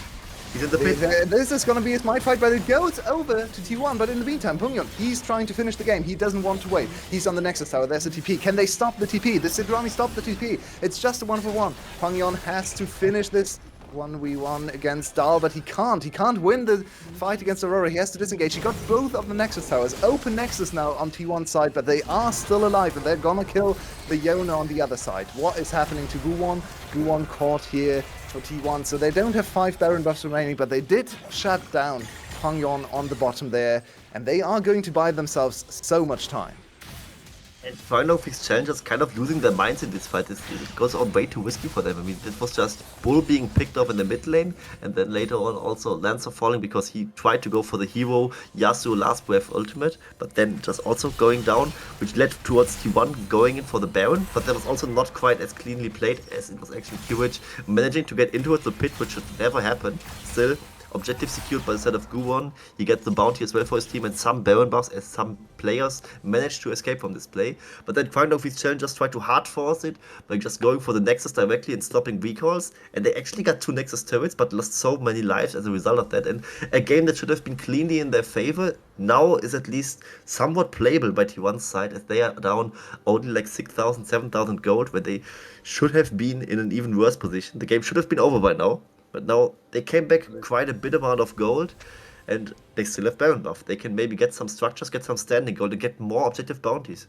He's in the pit. This is going to be a smite fight, but it goes over to T1. But in the meantime, Pungyon, he's trying to finish the game. He doesn't want to wait. He's on the Nexus Tower. There's a TP. Can they stop the TP? The Sidrani stop the TP. It's just a 1-for-1. Pungyon has to finish this 1v1 against Dahl, but he can't. He can't win the fight against Aurora. He has to disengage. He got both of the Nexus Towers. Open Nexus now on T1 side, but they are still alive, and they're gonna kill the Yona on the other side. What is happening to Guwon? Guwon caught here for T1, so they don't have 5 Baron buffs remaining, but they did shut down Pungyon on the bottom there, and they are going to buy themselves so much time. And Kwangdong Freecs Challengers kind of losing their minds in this fight. It goes on way too risky for them. I mean, this was just Bull being picked off in the mid lane, and then later on also Lancer falling because he tried to go for the hero Yasuo Last Breath ultimate, but then just also going down, which led towards T1 going in for the Baron, but that was also not quite as cleanly played as it was actually Curage managing to get into the pit, which should never happen. Still, objective secured by the side of Guwon. He gets the bounty as well for his team and some Baron buffs as some players managed to escape from this play. But then Kwangdong Freecs Challengers tried to hard force it by just going for the Nexus directly and stopping recalls. And they actually got 2 Nexus turrets but lost so many lives as a result of that. And a game that should have been cleanly in their favor now is at least somewhat playable by T1's side, as they are down only like 6,000, 7,000 gold, where they should have been in an even worse position. The game should have been over by now. But now they came back quite a bit amount of gold, and they still have Baron buff. They can maybe get some structures, get some standing gold, and get more objective bounties.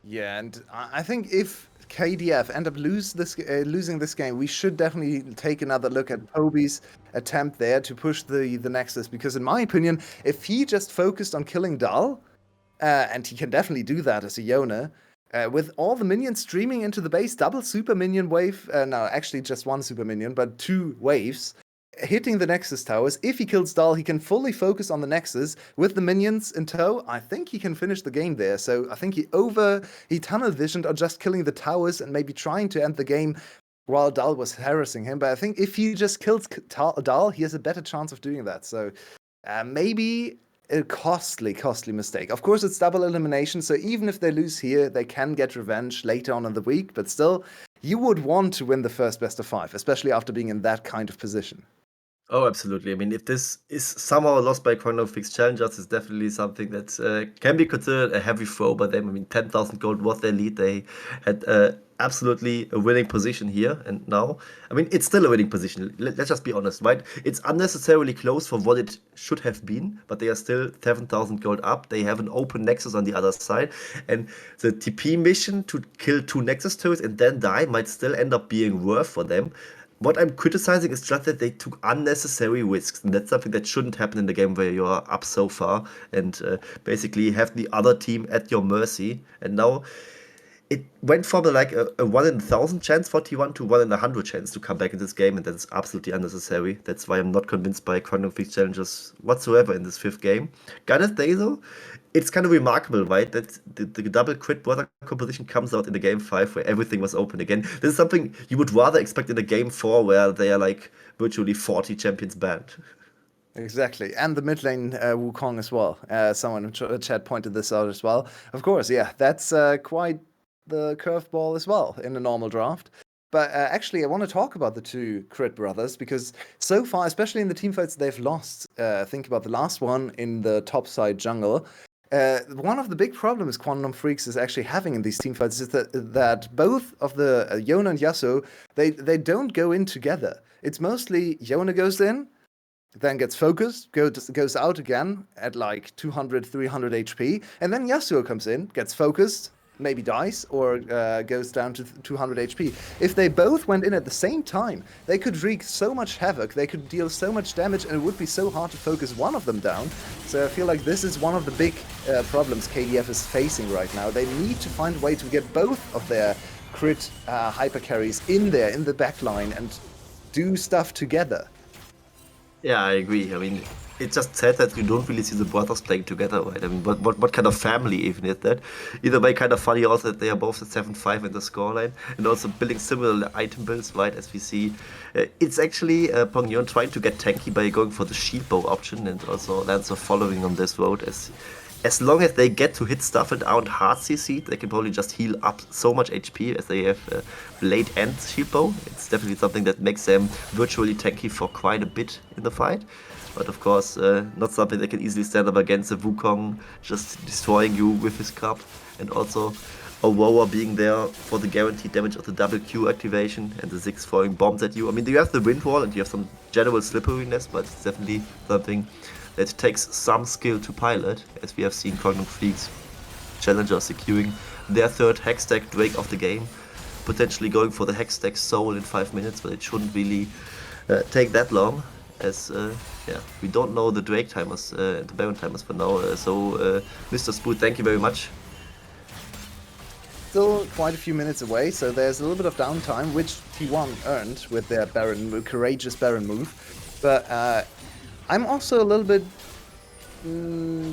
Yeah, and I think if KDF end up losing this game, we should definitely take another look at Poby's attempt there to push the Nexus. Because in my opinion, if he just focused on killing Dal, and he can definitely do that as a Yona, with all the minions streaming into the base, double super minion wave, no, actually just one super minion, but 2 waves, hitting the Nexus towers. If he kills Dahl, he can fully focus on the Nexus with the minions in tow. I think he can finish the game there. So I think he tunnel visioned on just killing the towers and maybe trying to end the game while Dahl was harassing him. But I think if he just kills Dahl, he has a better chance of doing that. So maybe a costly mistake. Of course, it's double elimination, so even if they lose here, they can get revenge later on in the week. But still, you would want to win the first best of 5, especially after being in that kind of position. Oh, absolutely. I mean, if this is somehow lost by Kwangdong Freecs challengers, it's definitely something that can be considered a heavy throw by them. I mean, 10,000 gold was their lead. They had absolutely a winning position here. And now, I mean, it's still a winning position. Let's just be honest, right? It's unnecessarily close for what it should have been, but they are still 7,000 gold up. They have an open Nexus on the other side. And the TP mission to kill 2 Nexus turrets and then die might still end up being worth for them. What I'm criticizing is just that they took unnecessary risks, and that's something that shouldn't happen in the game where you are up so far and basically have the other team at your mercy. And now it went from a 1 in 1,000 chance for T1 to 1 in 100 chance to come back in this game, and that's absolutely unnecessary. That's why I'm not convinced by Kwangdong Freecs challenges whatsoever in this 5th game. Gotta say though, it's kind of remarkable, right, that the double crit brother composition comes out in the game 5 where everything was open again. This is something you would rather expect in a game 4 where they are like virtually 40 champions banned. Exactly, and the mid lane Wukong as well. Someone in chat pointed this out as well. Of course, yeah, that's quite the curveball as well in a normal draft. But actually, I want to talk about the 2 crit brothers because so far, especially in the team fights they've lost, think about the last one in the top side jungle. One of the big problems Kwangdong Freecs is actually having in these team fights is that both of the Yona and Yasuo, they don't go in together. It's mostly Yona goes in, then gets focused, goes out again at like 200, 300 HP, and then Yasuo comes in, gets focused, maybe dies, or goes down to 200 HP. If they both went in at the same time, they could wreak so much havoc, they could deal so much damage, and it would be so hard to focus one of them down. So I feel like this is one of the big problems KDF is facing right now. They need to find a way to get both of their crit hyper carries in there, in the backline, and do stuff together. Yeah, I agree. I mean, it's just sad that you don't really see the brothers playing together, right? I mean, what kind of family even is that? Either way, kind of funny also that they are both at 7-5 in the scoreline and also building similar item builds, right? As we see, it's actually Pyongyang trying to get tanky by going for the shield bow option and also Lancer following on this road as long as they get to hit stuff and aren't hard CC, they can probably just heal up so much HP as they have blade and shield bow. It's definitely something that makes them virtually tanky for quite a bit in the fight. But of course, not something they can easily stand up against a Wukong just destroying you with his cup. And also Aurora being there for the guaranteed damage of the double Q activation and the 6 throwing bombs at you. I mean, you have the wind wall and you have some general slipperiness, but it's definitely something that takes some skill to pilot, as we have seen Kwangdong Freecs challenger securing their 3rd Hextech Drake of the game, potentially going for the Hextech Soul in 5 minutes, but it shouldn't really take that long, as we don't know the Drake timers and the Baron timers for now. So Mr. Spoot, thank you very much. Still quite a few minutes away, so there's a little bit of downtime, which T1 earned with their courageous Baron move. But I'm also a little bit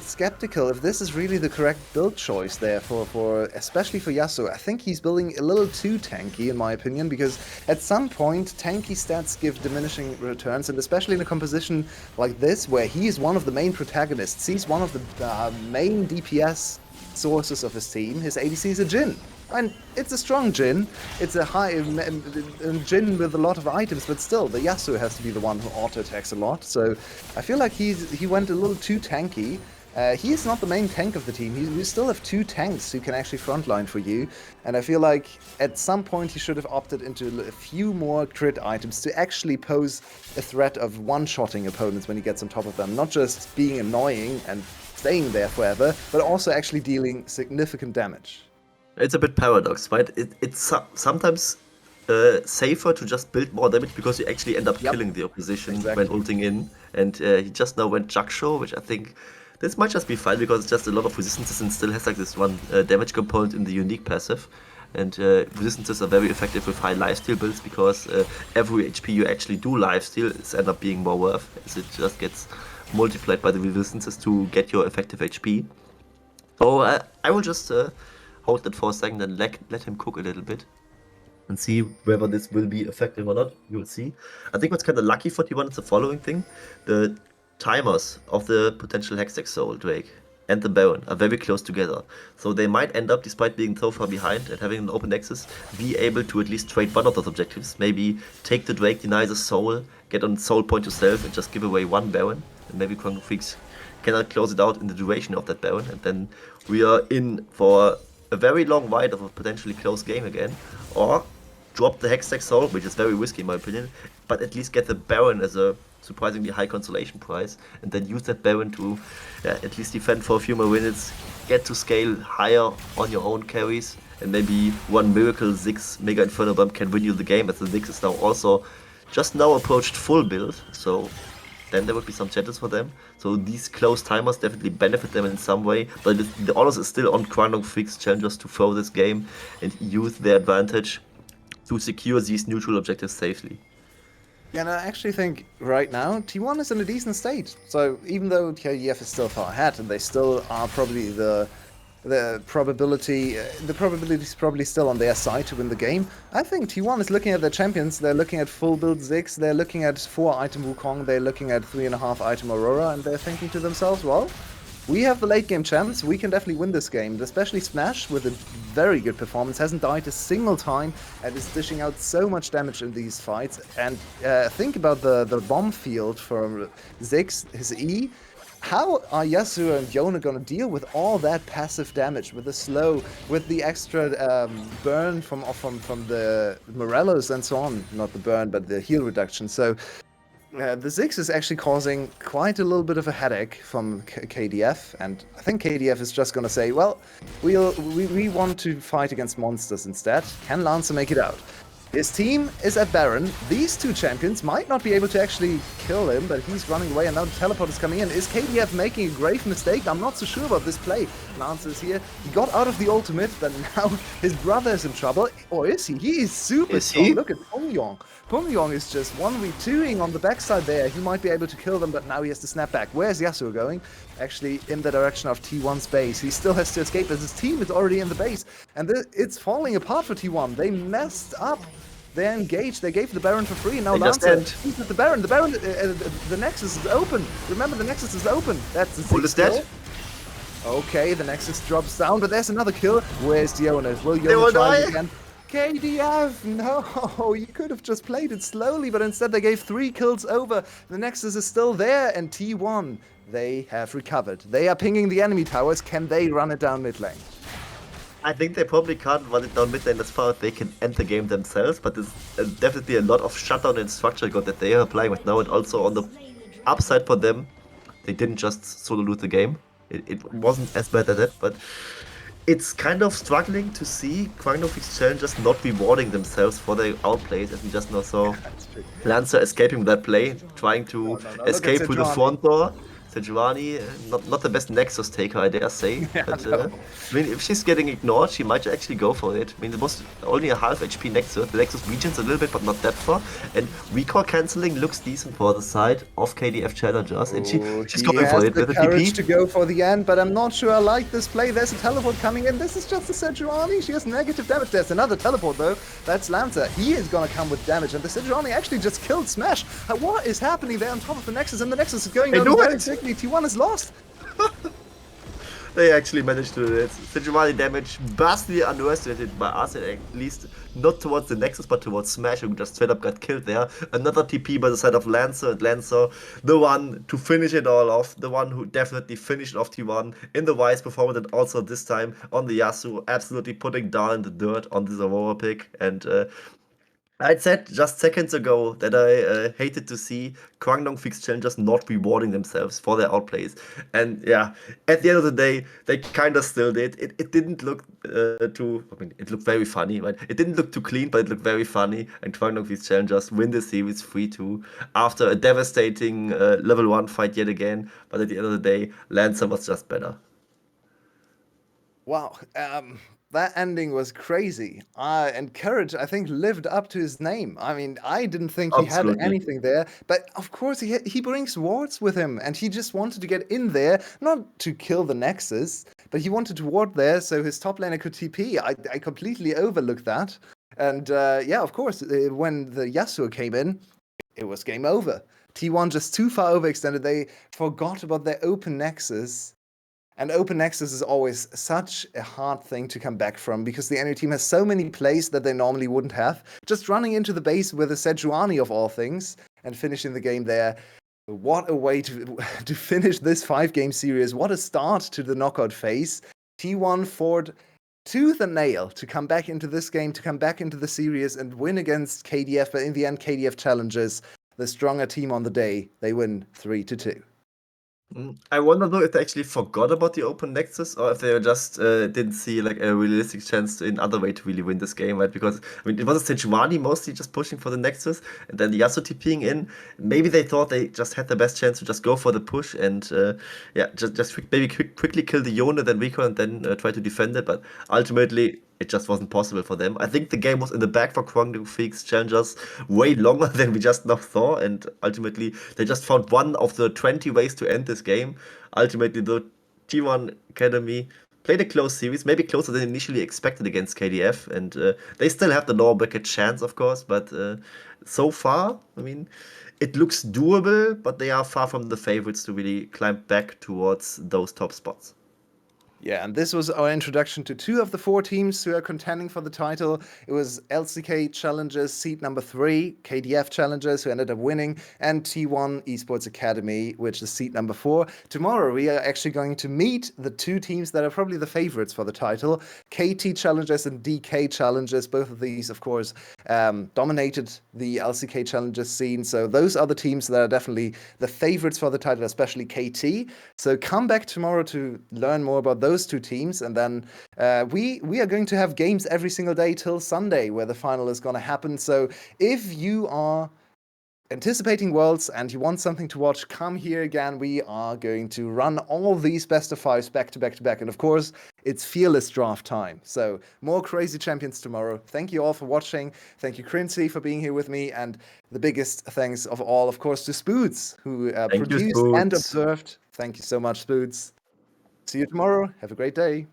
skeptical if this is really the correct build choice there for especially for Yasuo. I think he's building a little too tanky in my opinion, because at some point tanky stats give diminishing returns, and especially in a composition like this where he is one of the main protagonists, he's one of the main DPS sources of his team. His ADC is a Jhin. And it's a strong Jhin. It's a high Jhin with a lot of items, but still, the Yasuo has to be the one who auto-attacks a lot. So I feel like he went a little too tanky. He is not the main tank of the team. We still have 2 tanks who can actually frontline for you. And I feel like at some point he should have opted into a few more crit items to actually pose a threat of one-shotting opponents when he gets on top of them. Not just being annoying and staying there forever, but also actually dealing significant damage. It's a bit paradox, right? It's sometimes safer to just build more damage because you actually end up Yep, killing the opposition when exactly. ulting in. And he just now went Jaksho, which I think this might just be fine because it's just a lot of resistances and still has like this one damage component in the unique passive. And resistances are very effective with high lifesteal builds because every HP you actually do lifesteal is end up being more worth as it just gets multiplied by the resistances to get your effective HP. So I will just hold that for a second and let him cook a little bit and see whether this will be effective or not. You will see. I think what's kind of lucky for T1 is the following thing. The timers of the potential Hextech Soul Drake and the Baron are very close together. So they might end up, despite being so far behind and having an open access, be able to at least trade one of those objectives. Maybe take the Drake, deny the Soul, get on Soul point yourself and just give away one Baron. And maybe Kwangdong Freecs cannot close it out in the duration of that Baron. And then we are in for a very long ride of a potentially close game again. Or drop the Hextech Soul, which is very risky in my opinion, but at least get the Baron as a surprisingly high consolation prize, and then use that Baron to at least defend for a few more minutes, get to scale higher on your own carries, and maybe one Miracle Ziggs Mega Inferno Bomb can win you the game, as the Ziggs is now also just now approached full build, so then there would be some chances for them. So these close timers definitely benefit them in some way, but the honors is still on Kwangdong Freecs challengers to throw this game and use their advantage to secure these neutral objectives safely. And I actually think right now T1 is in a decent state. So even though KDF is still far ahead and they still are probably the probability is probably still on their side to win the game. I think T1 is looking at their champions. They're looking at full build Ziggs. They're looking at 4-item Wukong. They're looking at 3.5-item Aurora, and they're thinking to themselves, well, we have the late game champs. We can definitely win this game. Especially Smash, with a very good performance, hasn't died a single time and is dishing out so much damage in these fights. And think about the bomb field for Ziggs, his E. How are Yasuo and Yona gonna deal with all that passive damage, with the slow, with the extra burn from the Morellos and so on? Not the burn, but the heal reduction. So the Ziggs is actually causing quite a little bit of a headache from KDF, and I think KDF is just gonna say, well, we want to fight against monsters instead. Can Lancer make it out? His team is at Baron. These two champions might not be able to actually kill him, but he's running away and now the teleport is coming in. Is KDF making a grave mistake? I'm not so sure about this play. Lance is here. He got out of the ultimate, but now his brother is in trouble. Or is he? He is super strong. Look at Kwangdong. Kwangdong is just 1v2ing on the backside there. He might be able to kill them, but now he has to snap back. Where's Yasuo going? Actually, in the direction of T1's base. He still has to escape as his team is already in the base. And it's falling apart for T1. They messed up. They're engaged. They gave the Baron for free. Now Lancer, he's at the Baron. The Baron, the Nexus is open. Remember, the Nexus is open. That's the Bull is dead. Okay, the Nexus drops down, but there's another kill. Where's Yona? Will Yona try it again? KDF, no, you could have just played it slowly, but instead they gave 3 kills over. The Nexus is still there, and T1, they have recovered. They are pinging the enemy towers. Can they run it down mid lane? I think they probably can't run it down mid lane as far as they can end the game themselves, but there's definitely a lot of shutdown and structure god that they are applying right now, and also on the upside for them, they didn't just solo loot the game. It wasn't as bad as that, but it's kind of struggling to see Kwangdong Freecs challengers not rewarding themselves for their outplays, as we just now saw Lancer escaping that play, trying to escape through the front door. Sejuani, not the best Nexus taker, I dare say. Yeah, but, no. I mean, if she's getting ignored, she might actually go for it. I mean, it was only a half HP Nexus. The Nexus regions a little bit, but not that far. And recall cancelling looks decent for the side of KDF challengers, and she's going for it with a courage TP. to go for the end, but I'm not sure I like this play. There's a teleport coming in. This is just a Sejuani. She has negative damage. There's another teleport though. That's Lancer. He is gonna come with damage, and the Sejuani actually just killed Smash. What is happening there on top of the Nexus? And the Nexus is going down very quickly. T1 is lost. They actually managed to do it. Sejuani damage vastly underestimated by us, at least not towards the Nexus, but towards Smash, who just straight up got killed there. Another TP by the side of Lancer, and Lancer, the one to finish it all off, the one who definitely finished off T1 in the Wise performance, and also this time on the Yasuo, absolutely putting down the dirt on this Aurora pick. And I said just seconds ago that I hated to see Kwangdong Freecs challengers not rewarding themselves for their outplays. And yeah, at the end of the day, they kind of still did. It didn't look I mean, it looked very funny, right? It didn't look too clean, but it looked very funny. And Kwangdong Freecs challengers win the series 3-2 after a devastating level 1 fight yet again. But at the end of the day, Lancer was just better. Wow, that ending was crazy. And Courage, I think, lived up to his name. I mean, I didn't think he had Absolutely. anything there, but of course he brings wards with him, and he just wanted to get in there, not to kill the Nexus, but he wanted to ward there so his top laner could TP. I completely overlooked that. And yeah, of course, when the Yasuo came in, it was game over. T1 just too far overextended. They forgot about their open Nexus. And open nexus is always such a hard thing to come back from because the enemy team has so many plays that they normally wouldn't have. Just running into the base with a Sejuani of all things and finishing the game there. What a way to to finish this 5-game series. What a start to the knockout phase. T1 fought tooth and nail to come back into this game, to come back into the series and win against KDF. But in the end, KDF challenges the stronger team on the day. They win 3-2. I wonder though if they actually forgot about the open nexus or if they just didn't see like a realistic chance in other way to really win this game, right? Because I mean, it was a Sejuani mostly just pushing for the nexus, and then the Yasuo TPing in. Maybe they thought they just had the best chance to just go for the push and yeah, quickly kill the Yone, then recall, and then try to defend it. But ultimately, it just wasn't possible for them. I think the game was in the bag for Kwangdong Freecs challengers way longer than we just now saw, and ultimately they just found one of the 20 ways to end this game. Ultimately, the T1 Academy played a close series, maybe closer than initially expected against KDF, and they still have the lower bracket chance, of course, but so far, I mean, it looks doable, but they are far from the favorites to really climb back towards those top spots. Yeah, and this was our introduction to 2 of the 4 teams who are contending for the title. It was LCK Challengers seed number 3, KDF Challengers who ended up winning, and T1 Esports Academy, which is seed number 4. Tomorrow we are actually going to meet the 2 teams that are probably the favorites for the title, KT Challengers and DK Challengers. Both of these, of course, dominated the LCK Challengers scene. So those are the teams that are definitely the favorites for the title, especially KT. So come back tomorrow to learn more about those 2 teams, and then we are going to have games every single day till Sunday, where the final is going to happen. So if you are anticipating Worlds and you want something to watch, come here again. We are going to run all these best of 5s back to back to back, and of course, it's fearless draft time. So more crazy champions tomorrow. Thank you all for watching. Thank you, Crincy, for being here with me, and the biggest thanks of all, of course, to Spoods, who Thank you, produced and Spoots. observed. Thank you so much, Spoods. See you tomorrow. Have a great day.